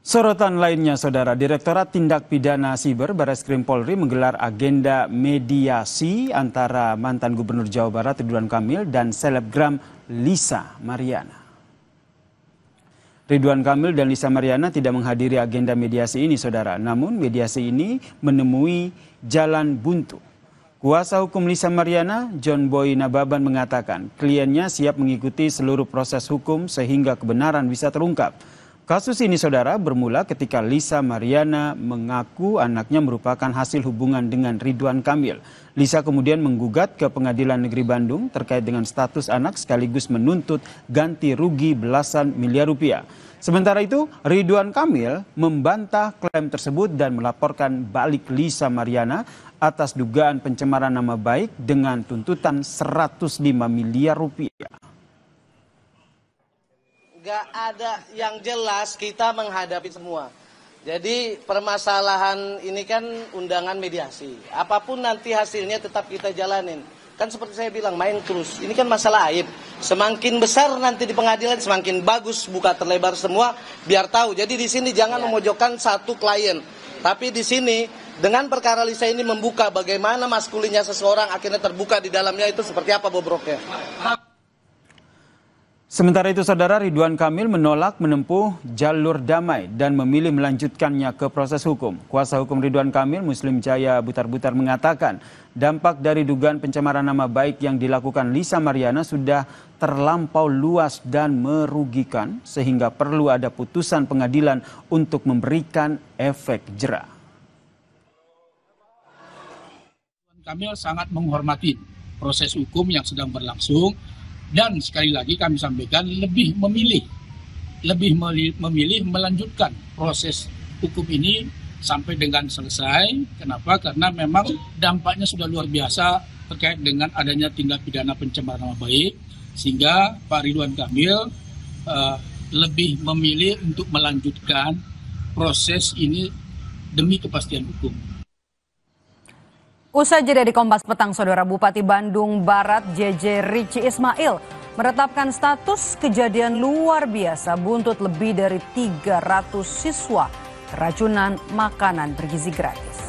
Sorotan lainnya, Saudara, Direktorat Tindak Pidana Siber Barreskrim Polri menggelar agenda mediasi antara mantan Gubernur Jawa Barat Ridwan Kamil dan selebgram Lisa Mariana. Ridwan Kamil dan Lisa Mariana tidak menghadiri agenda mediasi ini, Saudara. Namun mediasi ini menemui jalan buntu. Kuasa hukum Lisa Mariana, John Boy Nababan, mengatakan kliennya siap mengikuti seluruh proses hukum sehingga kebenaran bisa terungkap. Kasus ini, Saudara, bermula ketika Lisa Mariana mengaku anaknya merupakan hasil hubungan dengan Ridwan Kamil. Lisa kemudian menggugat ke Pengadilan Negeri Bandung terkait dengan status anak sekaligus menuntut ganti rugi belasan miliar rupiah. Sementara itu, Ridwan Kamil membantah klaim tersebut dan melaporkan balik Lisa Mariana atas dugaan pencemaran nama baik dengan tuntutan 105 miliar rupiah. Gak ada yang jelas, kita menghadapi semua. Jadi permasalahan ini kan undangan mediasi. Apapun nanti hasilnya tetap kita jalanin. Kan seperti saya bilang, main terus. Ini kan masalah aib. Semakin besar nanti di pengadilan, semakin bagus, buka terlebar semua, biar tahu. Jadi di sini jangan memojokkan satu klien. Tapi di sini dengan perkara Lisa ini membuka bagaimana maskulinnya seseorang akhirnya terbuka di dalamnya, itu seperti apa bobroknya. Saudara itu, Saudara, Ridwan Kamil menolak menempuh jalur damai dan memilih melanjutkannya ke proses hukum. Kuasa hukum Ridwan Kamil, Muslim Jaya Butar-Butar, mengatakan dampak dari dugaan pencemaran nama baik yang dilakukan Lisa Mariana sudah terlampau luas dan merugikan sehingga perlu ada putusan pengadilan untuk memberikan efek jera. Ridwan Kamil sangat menghormati proses hukum yang sedang berlangsung. Dan sekali lagi kami sampaikan lebih memilih melanjutkan proses hukum ini sampai dengan selesai. Kenapa? Karena memang dampaknya sudah luar biasa terkait dengan adanya tindak pidana pencemaran nama baik, sehingga Pak Ridwan Kamil lebih memilih untuk melanjutkan proses ini demi kepastian hukum. Usai jeda di Kompas Petang, Saudara, Bupati Bandung Barat JJ Rici Ismail menetapkan status kejadian luar biasa buntut lebih dari 300 siswa keracunan makanan bergizi gratis.